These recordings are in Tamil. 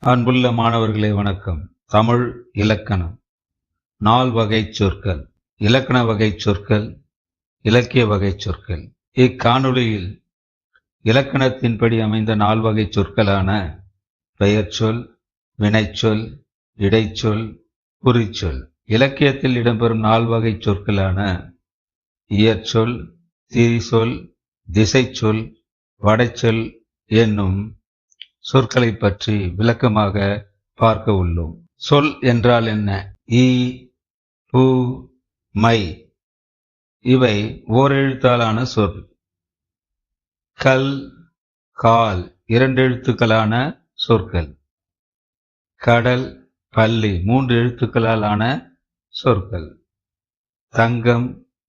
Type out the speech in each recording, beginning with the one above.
அன்புள்ள மாணவர்களே வணக்கம். தமிழ் இலக்கணம். நால்வகைச் சொற்கள், இலக்கண வகைச் சொற்கள், இலக்கிய வகைச் சொற்கள். இக்காணொளியில் இலக்கணத்தின்படி அமைந்த நால்வகைச் சொற்களான பெயர்ச்சொல், வினைச்சொல், இடைச்சொல், குறிச்சொல், இலக்கியத்தில் இடம்பெறும் நால்வகைச் சொற்களான இயற்சொல், திரிசொல், திசைச்சொல், வடைச்சொல் என்னும் சொற்களைப் பற்றி விளக்கமாக பார்க்க உள்ளோம். சொல் என்றால் என்ன? ஈ, பூ, மை இவை ஓரெழுத்தாலான சொல். கல், கால் இரண்டெழுத்துக்களான சொற்கள். கடல், பள்ளி மூன்று எழுத்துக்களால் ஆன சொற்கள். தங்கம்,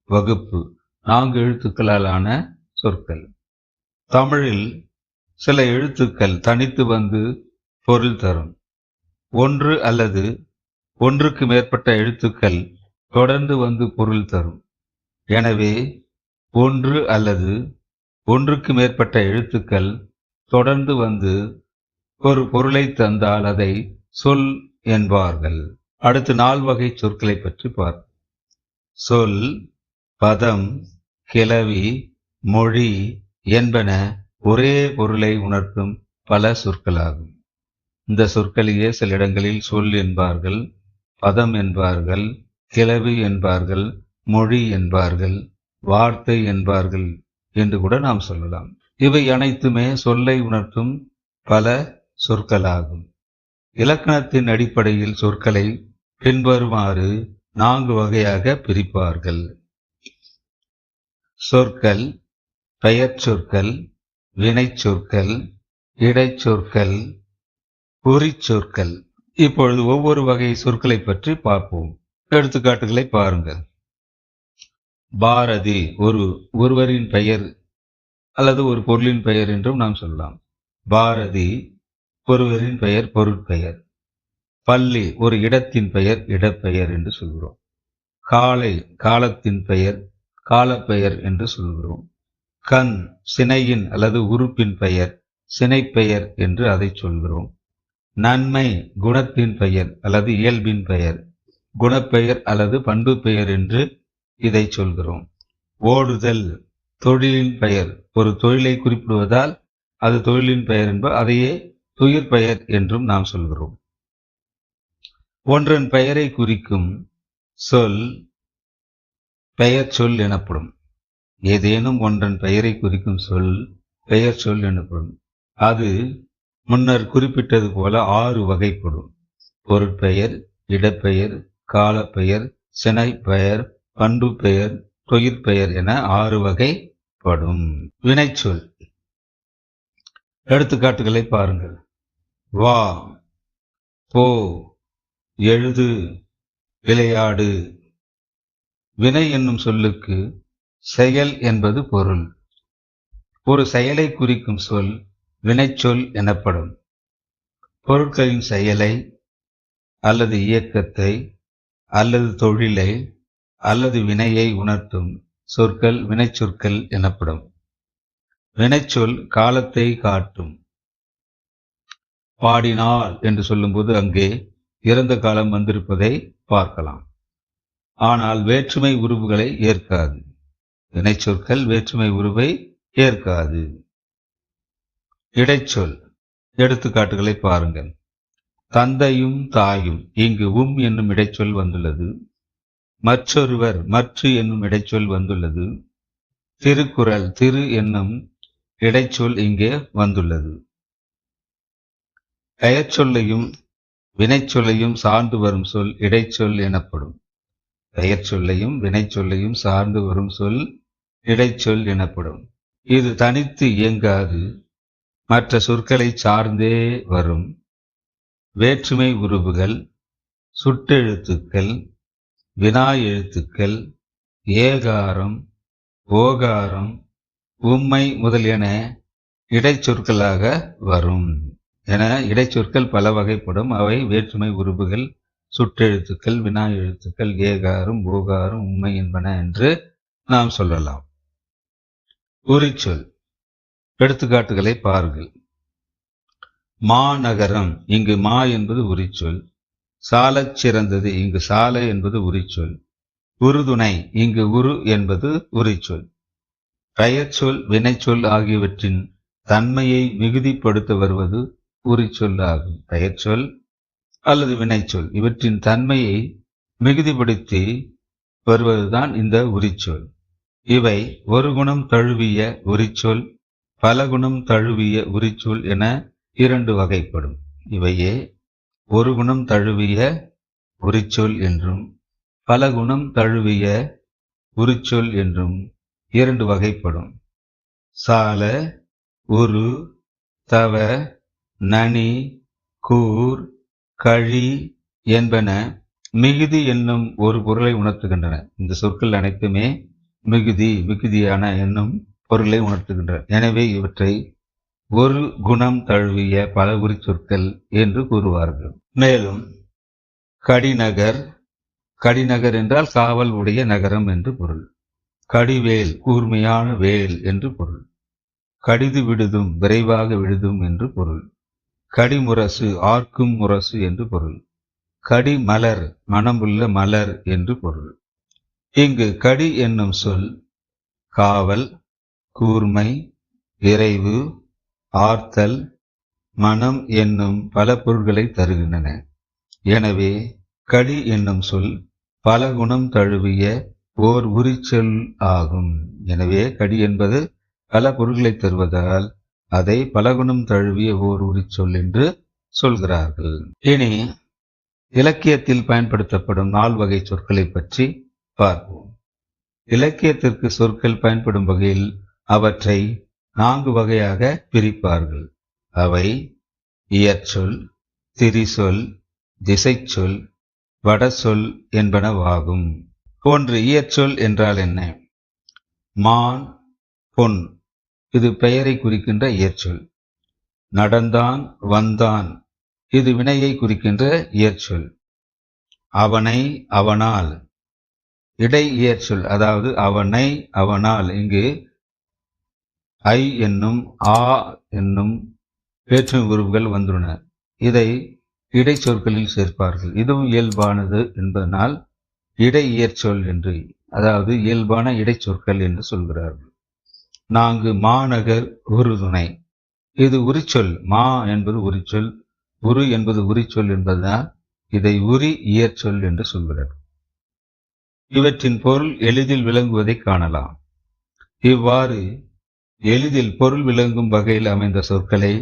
வகுப்பு நான்கு எழுத்துக்களால் ஆன சொற்கள். தமிழில் சில எழுத்துக்கள் தனித்து வந்து பொருள் தரும். ஒன்று அல்லது ஒன்றுக்கு மேற்பட்ட எழுத்துக்கள் தொடர்ந்து வந்து பொருள் தரும். எனவே ஒன்று அல்லது ஒன்றுக்கு மேற்பட்ட எழுத்துக்கள் தொடர்ந்து வந்து ஒரு பொருளை தந்தால் அதை சொல் என்பார்கள். அடுத்து நால்வகை சொற்களை பற்றி பார்ப்போம். சொல், பதம், கிளவி, மொழி என்பன ஒரே பொருளை உணர்த்தும் பல சொற்களாகும். இந்த சொற்களையே சில இடங்களில் சொல் என்பார்கள், பதம் என்பார்கள், கிளவி என்பார்கள், மொழி என்பார்கள், வார்த்தை என்பார்கள் என்று கூட நாம் சொல்லலாம். இவை அனைத்துமே சொல்லை உணர்த்தும் பல சொற்களாகும். இலக்கணத்தின் அடிப்படையில் சொற்களை பின்வருமாறு 4 வகையாக பிரிப்பார்கள். சொற்கள், பெயர்ச்சொற்கள், வினைச்சொற்கள், இடைச்சொற்கள், குறிச்சொற்கள். இப்பொழுது ஒவ்வொரு வகை சொற்களை பற்றி பார்ப்போம். எடுத்துக்காட்டுகளை பாருங்கள். பாரதி ஒருவரின் பெயர் அல்லது ஒரு பொருளின் பெயர் என்றும் நாம் சொல்லலாம். பாரதி ஒருவரின் பெயர், பொருட்பெயர். பள்ளி ஒரு இடத்தின் பெயர், இடப்பெயர் என்று சொல்கிறோம். காலை காலத்தின் பெயர், காலப்பெயர் என்று சொல்கிறோம். கண் சினையின் அல்லது உறுப்பின் பெயர், சினைப்பெயர் என்று அதை சொல்கிறோம். நன்மை குணத்தின் பெயர் அல்லது இயல்பின் பெயர், குணப்பெயர் அல்லது பண்பு பெயர் என்று இதை சொல்கிறோம். ஓடுதல் தொழிலின் பெயர், ஒரு தொழிலை குறிப்பிடுவதால் அது தொழிலின் பெயர் என்பது அதையே துயிர் பெயர் என்றும் நாம் சொல்கிறோம். ஒன்றன் பெயரை குறிக்கும் சொல் பெயர் சொல் எனப்படும். ஏதேனும் ஒன்றன் பெயரை குறிக்கும் சொல் பெயர் சொல் எனப்படும். அது முன்னர் குறிப்பிட்டது போல 6 வகைப்படும். பொருட்பெயர், இடப்பெயர், காலப்பெயர், சினைப்பெயர், பண்பு பெயர், தொழிற்பெயர் என 6 வகைப்படும். வினைச்சொல். எடுத்துக்காட்டுகளை பாருங்கள். வா, போ, எழுது, விளையாடு. வினை என்னும் சொல்லுக்கு செயல் என்பது பொருள். ஒரு செயலை குறிக்கும் சொல் வினைச்சொல் எனப்படும். பொருட்களின் செயலை அல்லது இயக்கத்தை அல்லது தொழிலை அல்லது வினையை உணர்த்தும் சொற்கள் வினைச்சொற்கள் எனப்படும். வினைச்சொல் காலத்தை காட்டும். பாடினாள் என்று சொல்லும்போது அங்கே இறந்த காலம் வந்திருப்பதை பார்க்கலாம். ஆனால் வேற்றுமை உருவுகளை ஏற்காது. வினைச்சொற்கள் வேற்றுமை உருவை ஏற்காது. இடைச்சொல். எடுத்துக்காட்டுகளை பாருங்கள். தந்தையும் தாயும், இங்கு என்னும் இடைச்சொல் வந்துள்ளது. மற்றொருவர், மற்று என்னும் இடைச்சொல் வந்துள்ளது. திருக்குறள், திரு என்னும் இடைச்சொல் இங்கே வந்துள்ளது. பெயர்ச்சொல்லையும் வினைச்சொல்லையும் சார்ந்து வரும் சொல் இடைச்சொல் எனப்படும். பெயர் சொல்லையும் வினைச்சொல்லையும் சார்ந்து வரும் சொல் இடைச்சொல் எனப்படும். இது தனித்து இயங்காது, மற்ற சொற்களை சார்ந்தே வரும். வேற்றுமை உருவுகள், சுட்டெழுத்துக்கள், வினா எழுத்துக்கள், ஏகாரம், ஓகாரம், உம்மை முதலியன இடைச்சொற்களாக வரும். என இடைச்சொற்கள் பல வகைப்படும். அவை வேற்றுமை உருவுகள், சுட்டெழுத்துக்கள், வினா எழுத்துக்கள், ஏகாரம், ஓகாரம், உம்மை என்பன என்று நாம் சொல்லலாம். குறிச்சொல். எடுத்துக்காட்டுகளை பாருங்கள். மாநகரம், இங்கு மா என்பது உரிச்சொல். சாலச் சிறந்தது, இங்கு சால என்பது உரிச்சொல். உறுதுணை, இங்கு உரு என்பது உரிச்சொல். பெயர்ச்சொல் வினைச்சொல் ஆகியவற்றின் தன்மையை மிகுதிப்படுத்த வருவது உரிச்சொல் ஆகும். பெயர்ச்சொல் அல்லது வினைச்சொல் இவற்றின் தன்மையை மிகுதிப்படுத்தி வருவதுதான் இந்த உரிச்சொல். இவை ஒரு குணம் தழுவிய உரிச்சொல், பல குணம் தழுவிய உரிச்சொல் என இரண்டு வகைப்படும். இவையே ஒரு குணம் தழுவிய உரிச்சொல் என்றும் பல குணம் தழுவிய உரிச்சொல் என்றும் இரண்டு வகைப்படும். சால, உரு, தவ, நனி, கூர், கழி என்பன மிகுதி என்னும் ஒரு பொருளை உணர்த்துகின்றன. இந்த சொற்கள் அனைத்துமே மிகுதியான என்னும் பொருளை உணர்த்துகின்றன. எனவே இவற்றை ஒரு குணம் தழுவிய பல உரிச்சொற்கள் என்று கூறுவார்கள். மேலும் கடிநகர், கடிநகர் என்றால் காவல் உடைய நகரம் என்று பொருள். கடிவேல், கூர்மையான வேல் என்று பொருள். கடிது விடுதும், விரைவாக விடுதும் என்று பொருள். கடிமுரசு, ஆர்க்கும் முரசு என்று பொருள். கடிமலர், மனமுள்ள மலர் என்று பொருள். இங்கு கடி என்னும் சொல் காவல், கூர்மை, விரைவு, ஆர்த்தல், மனம் என்னும் பல பொருள்களை தருகின்றன. எனவே கடி என்னும் சொல் பல குணம் தழுவிய ஓர் உரிச்சொல் ஆகும். எனவே கடி என்பது பல பொருள்களை தருவதால் அதை பலகுணம் தழுவிய ஓர் உரிச்சொல் என்று சொல்கிறார்கள். இனி இலக்கியத்தில் பயன்படுத்தப்படும் 4 வகை சொற்களை பற்றி பார்ப்போம். இலக்கியத்திற்கு சொற்கள் பயன்படும் வகையில் அவற்றை 4 வகையாக பிரிப்பார்கள். அவை இயற்சொல், திரிசொல், திசைச்சொல், வடசொல் என்பனவாகும். 1. இயற்சொல் என்றால் என்ன? மான், பொன், இது பெயரை குறிக்கின்ற இயற்சொல். நடந்தான், வந்தான், இது வினையை குறிக்கின்ற இயற்சொல். அவனை, அவனால், இடை இயற்சொல். அதாவது அவனை, அவனால், இங்கு ஐ என்னும் ஆ என்னும் வேற்றுமை உருவுகள் வந்துள்ளன. இதை இடைச்சொற்களில் சேர்ப்பார்கள். இதுவும் இயல்பானது என்பதனால் இடை இயற்சொல் என்று, அதாவது இயல்பான இடைச்சொற்கள் என்று சொல்கிறார்கள். 4. மாநகர், உறுதுணை, இது உரிச்சொல். மா என்பது உரிச்சொல், உரு என்பது உரிச்சொல் என்பதால் இதை உரி இயற்சொல் என்று சொல்கிறார். இவற்றின் பொருள் எளிதில் விளங்குவதை காணலாம். இவ்வாறு எளிதில் பொருள் விளங்கும் வகையில் அமைந்த சொற்களை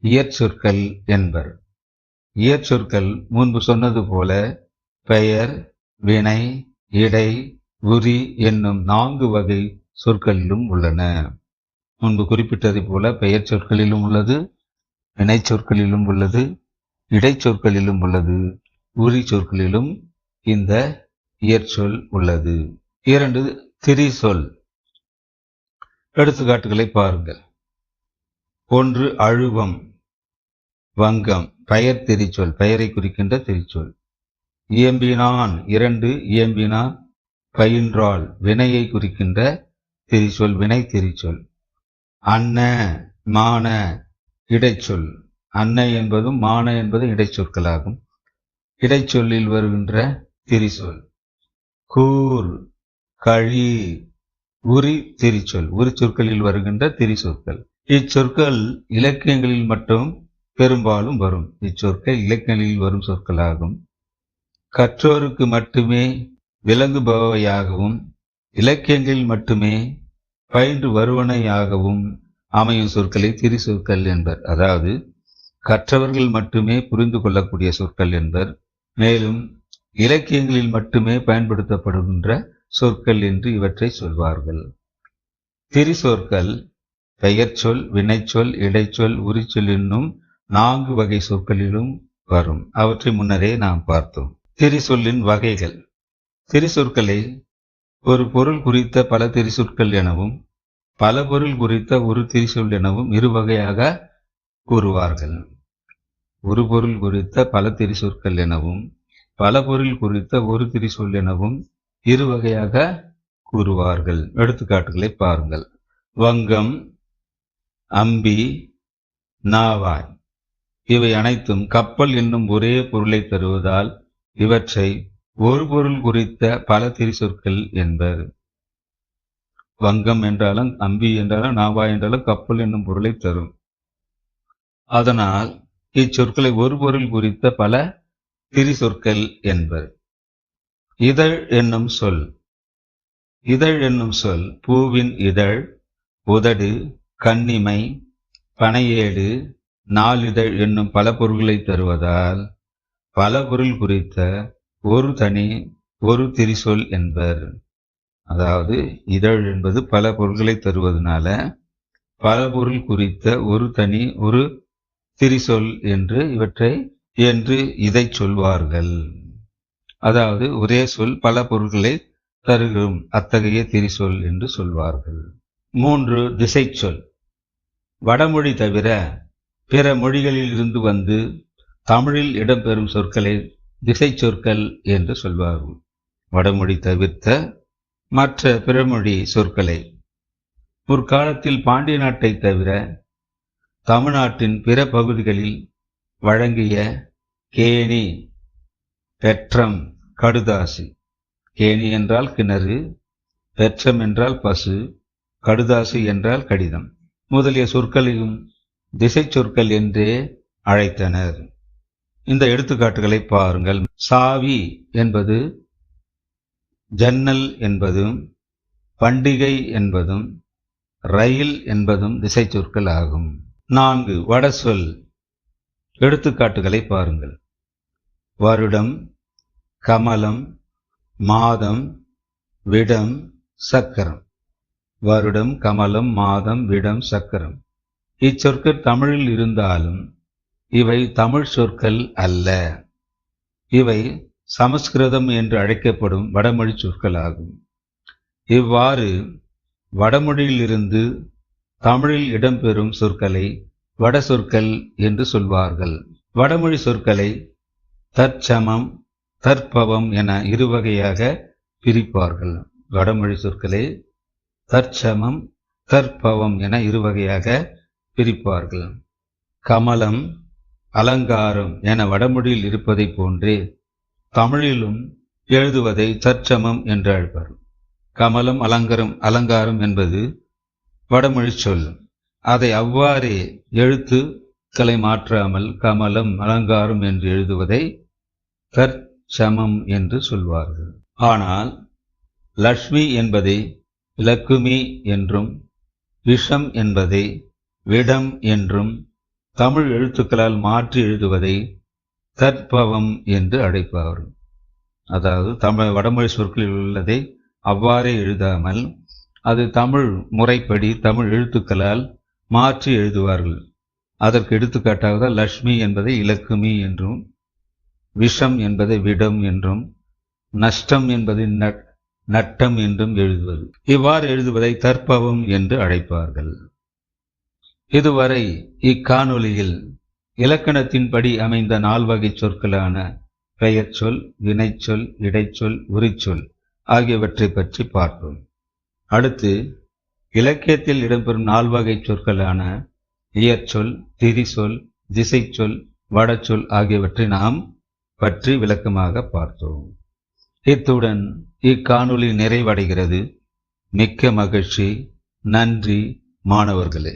இயற்சொற்கள் என்பர். இயற்சொற்கள் முன்பு சொன்னது போல பெயர், வினை, இடை, உரி என்னும் 4 வகை சொற்களிலும் உள்ளன. முன்பு குறிப்பிட்டதை போல பெயர் சொற்களிலும் உள்ளது, வினை சொற்களிலும் உள்ளது, இடைச்சொற்களிலும் உள்ளது, உரி சொற்களிலும் இந்த இயற்சொல் உள்ளது. 2. திரிசொல். எடுத்துக்காட்டுகளை பாருங்கள். 1. அழுவம், வங்கம், பெயர் திரிச்சொல், பெயரை குறிக்கின்ற திரிச்சொல். இயம்பினான், 2. இயம்பினான், பயின்றாள், வினையை குறிக்கின்ற திரிச்சொல், வினை திரிச்சொல். அன்ன, மான, இடைச்சொல். அன்ன என்பதும் மான என்பதும் இடைச்சொற்களாகும். இடைச்சொல்லில் வருகின்ற திரிசொல். கூர், கழி, உரி திரிச்சொல், உரி சொற்களில் வருகின்ற திரிசொற்கள். இச்சொற்கள் இலக்கியங்களில் மட்டும் பெரும்பாலும் வரும். இச்சொற்கள் இலக்கியங்களில் வரும் சொற்களாகும். கற்றோருக்கு மட்டுமே விளங்குபவையாகவும் இலக்கியங்களில் மட்டுமே பயின்று வருவனையாகவும் அமையும் சொற்களை திரிசொற்கள் என்பர். அதாவது கற்றவர்கள் மட்டுமே புரிந்து கொள்ளக்கூடிய சொற்கள் என்பர். மேலும் இலக்கியங்களில் மட்டுமே பயன்படுத்தப்படுகின்ற சொற்கள் என்று இவற்றை சொல்வார்கள். திரிசொற்கள் பெயர்ச்சொல், வினைச்சொல், இடைச்சொல், உரிச்சொல் என்னும் 4 வகை சொற்களிலும் வரும். அவற்றை முன்னரே நாம் பார்த்தோம். திரிசொல்லின் வகைகள். திரிசொற்களை ஒரு பொருள் குறித்த பல திரிசொற்கள் எனவும் பல பொருள் குறித்த ஒரு திரிசொல் எனவும் 2 வகையாக கூறுவார்கள். ஒரு பொருள் குறித்த பல திரிசொற்கள் எனவும் பல பொருள் குறித்த ஒரு திரிசொல் எனவும் 2 வகையாக கூறுவார்கள். எடுத்துக்காட்டுகளை பாருங்கள். வங்கம், அம்பி, நாவாய், இவை அனைத்தும் கப்பல் என்னும் ஒரே பொருளை தருவதால் இவற்றை ஒரு பொருள் குறித்த பல திரிசொற்கள் என்பர். வங்கம் என்றாலும் அம்பி என்றாலும் நாவா என்றாலும் கப்பல் என்னும் பொருளை தரும். அதனால் இச்சொற்களை ஒரு பொருள் குறித்த பல திரிசொற்கள் என்பர். இதழ் என்னும் சொல். இதழ் என்னும் சொல் பூவின் இதழ், உதடு, கண்ணிமை, பனையேடு, நாளிதழ் என்னும் பல பொருள்களை தருவதால் பல பொருள் குறித்த ஒரு தனி ஒரு திரிசொல் என்பர். அதாவது இதழ் என்பது பல பொருள்களை தருவதனால பல பொருள் குறித்த ஒரு தனி ஒரு திரிசொல் என்று இதை சொல்வார்கள். அதாவது ஒரே சொல் பல பொருள்களை தருகும் அத்தகைய திரிசொல் என்று சொல்வார்கள். 3. திசைச்சொல். வடமொழி தவிர பிற மொழிகளில் இருந்து வந்து தமிழில் இடம்பெறும் சொற்களை திசை சொற்கள் என்று சொல்வார்கள். வடமொழி தவிர்த்த மற்ற பிறமொழி சொற்களை முற்காலத்தில் பாண்டிய நாட்டை தவிர தமிழ்நாட்டின் பிற பகுதிகளில் வழங்கிய கேணி, பெற்றம், கடுதாசி. கேணி என்றால் கிணறு, பெற்றம் என்றால் பசு, கடுதாசி என்றால் கடிதம் முதலிய சொற்களையும் திசை சொற்கள் என்றே அழைத்தனர். இந்த எடுத்துக்காட்டுகளை பாருங்கள். சாவி என்பது ஜன்னல் என்பதும், பண்டிகை என்பதும், ரயில் என்பதும் திசை சொற்கள் ஆகும். 4. வடசொல். எடுத்துக்காட்டுகளை பாருங்கள். வருடம், கமலம், மாதம், விடம், சக்கரம். வருடம், கமலம், மாதம், விடம், சக்கரம். இச்சொற்கள் தமிழில் இருந்தாலும் இவை தமிழ் சொற்கள் அல்ல. இவை சமஸ்கிருதம் என்று அழைக்கப்படும் வடமொழி சொற்கள் ஆகும். இவ்வாறு வடமொழியிலிருந்து தமிழில் இடம்பெறும் சொற்களை வட சொற்கள் என்று சொல்வார்கள். வடமொழி சொற்களை தற்சமம், தற்பவம் என இருவகையாக பிரிப்பார்கள். வடமொழி சொற்களை தற்சமம், தற்பவம் என இருவகையாக பிரிப்பார்கள். கமலம், அலங்காரம் என வடமொழியில் இருப்பதை போன்றே தமிழிலும் எழுதுவதை தற்சமம் என்று அழைப்பார். கமலம், அலங்காரம் என்பது வடமொழி சொல். அதை அவ்வாறே எழுத்துக்களை மாற்றாமல் கமலம், அலங்காரம் என்று எழுதுவதை தற்சமம் என்று சொல்வார்கள். ஆனால் லட்சுமி என்பதை இலக்குமி என்றும், விஷம் என்பதை விடம் என்றும் தமிழ் எழுத்துக்களால் மாற்றி எழுதுவதை தற்பவம் என்று அழைப்பார்கள். அதாவது வடமொழி சொற்களில் உள்ளதை அவ்வாறே எழுதாமல் அது தமிழ் முறைப்படி தமிழ் எழுத்துக்களால் மாற்றி எழுதுவார்கள். அதற்கு எடுத்துக்காட்டாக லட்சுமி என்பதை இலக்குமி என்றும், விஷம் என்பதை விடம் என்றும், நஷ்டம் என்பதை நட்டம் என்றும் எழுதுவது. இவ்வாறு எழுதுவதை தற்பவம் என்று அழைப்பார்கள். இதுவரை இக்காணொலியில் இலக்கணத்தின்படி அமைந்த 4 வகை சொற்களான பெயர்ச்சொல், வினைச்சொல், இடைச்சொல், உரிச்சொல் ஆகியவற்றை பற்றி பார்ப்போம். அடுத்து இலக்கியத்தில் இடம்பெறும் 4 வகை சொற்களான இயற்சொல், திரிசொல், திசைச்சொல், வடச்சொல் ஆகியவற்றை நாம் பற்றி விளக்கமாக பார்த்தோம். இத்துடன் இக்காணொலி நிறைவடைகிறது. மிக்க மகிழ்ச்சி. நன்றி மாணவர்களே.